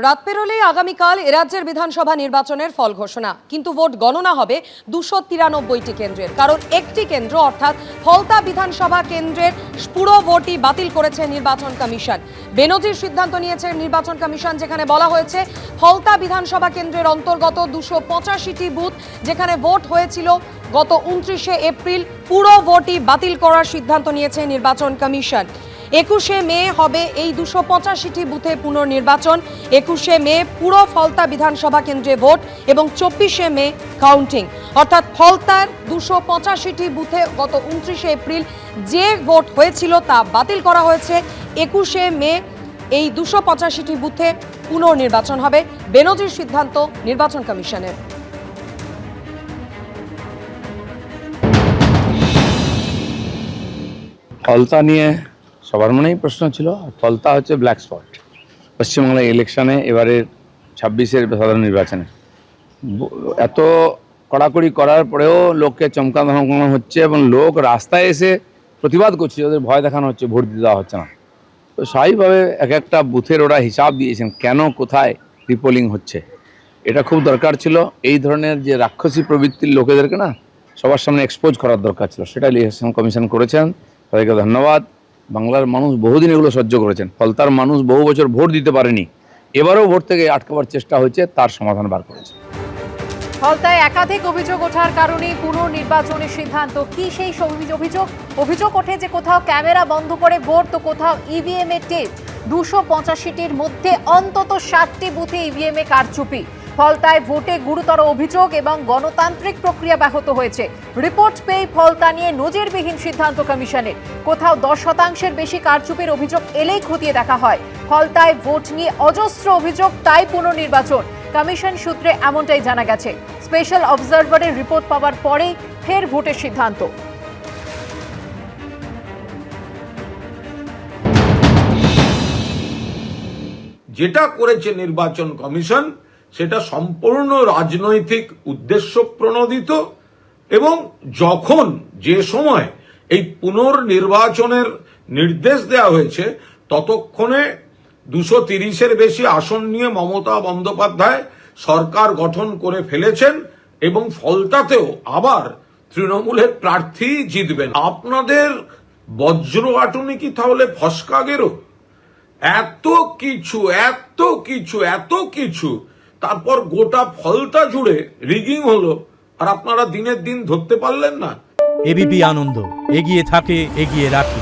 রাত পেরোলেই আগামীকাল এরাজ্যের বিধানসভা নির্বাচনের ফল ঘোষণা, কিন্তু ভোট গণনা হবে 293টি কেন্দ্রের। কারণ একটি কেন্দ্র অর্থাৎ ফলতা বিধানসভা কেন্দ্রের পুরো ভোটই বাতিল করেছে নির্বাচন কমিশন। বেনজির সিদ্ধান্ত নিয়েছে নির্বাচন কমিশন, যেখানে বলা হয়েছে ফলতা বিধানসভা কেন্দ্রের অন্তর্গত 285টি বুথ যেখানে ভোট হয়েছিল গত 29শে এপ্রিল, পুরো ভোটই বাতিল করার সিদ্ধান্ত নিয়েছে নির্বাচন কমিশন। 21শে মে হবে এই 285টি বুথে পুনর্নির্বাচন। 21শে মে পুরো ফলতা বিধানসভা কেন্দ্রে ভোট এবং 24শে মে কাউন্টিং। অর্থাৎ ফলতার 285টি বুথে গত 29শে এপ্রিল যে ভোট হয়েছিল তা বাতিল করা হয়েছে। 21শে মে এই 285টি বুথে পুনর্নির্বাচন হবে। বেনজির সিদ্ধান্ত নির্বাচন কমিশনের। ফলতা নিয়ে সবার মনেই প্রশ্ন ছিল। ফলতা হচ্ছে ব্ল্যাক স্পট পশ্চিমবাংলার ইলেকশনে, এবারের 26-এর সাধারণ নির্বাচনে। এত কড়াকড়ি করার পরেও লোককে চমকানো ধমকানো হচ্ছে এবং লোক রাস্তায় এসে প্রতিবাদ করছে, ওদের ভয় দেখানো হচ্ছে, ভোট দিতে দেওয়া হচ্ছে না। তো স্বাভাবিকভাবে এক একটা বুথের ওরা হিসাব দিয়েছেন কেন কোথায় রিপোলিং হচ্ছে। এটা খুব দরকার ছিল। এই ধরনের যে রাক্ষসী প্রবৃত্তির লোকেদেরকে না সবার সামনে এক্সপোজ করার দরকার ছিল, সেটা ইলেকশন কমিশন করেছেন। তাদেরকে ধন্যবাদ। বাংলার মানুষ বহুদিন এগুলো সহ্য করেছেন। ফলতার মানুষ বহু বছর ভোট দিতে পারেনি, এবারেও ভোট থেকে আটকাবার চেষ্টা হয়েছে, তার সমাধান বার করেছে। ফলতায় একাধিক অভিযোগ ওঠার কারণে পুনর্নির্বাচনের সিদ্ধান্ত। কি সেই অভিযোগ ওঠে যে কোথাও ক্যামেরা বন্ধ করে ভোট, তো কোথাও ইভিএম এর টেপ। 285টির মধ্যে অন্তত 7টি বুথে ইভিএম এ কারচুপি। ফলতায় ভোটে গুরুতর অভিযোগ এবং গণতান্ত্রিক প্রক্রিয়া ব্যাহত হয়েছে। রিপোর্ট পেয়ে ফলতা নিয়ে নজিরবিহীন সিদ্ধান্ত কমিশনের। কোথাও 10% বেশি কারচুপির অভিযোগ এলেই খতিয়ে দেখা হয়। ফলতায় ভোট নিয়ে অজস্র অভিযোগ, তাই পুনর্নির্বাচন। কমিশন সূত্রে এমনটাই জানা গেছে। স্পেশাল অবজারভারের রিপোর্ট পাওয়ার পরেই ফের ভোটের সিদ্ধান্ত। যেটা করেছে নির্বাচন কমিশন সেটা সম্পূর্ণ রাজনৈতিক উদ্দেশ্য প্রণোদিত, এবং যখন যে সময় এই পুনর্নির্বাচনের নির্দেশ দেওয়া হয়েছে ততক্ষণে 230-এর বেশি আসন নিয়ে মমতা বন্দ্যোপাধ্যায় সরকার গঠন করে ফেলেছেন এবং ফলতাতেও আবার তৃণমূলের প্রার্থী জিতবেন। আপনাদের বজ্রআটুনি কি তাহলে ফসকা গেরো? এত কিছু তারপর গোটা ফলতা জুড়ে রিগিং হলো, আর আপনারা দিনের দিন ধরতে পারলেন না। এবিপি আনন্দ, এগিয়ে থাকে, এগিয়ে রাখে।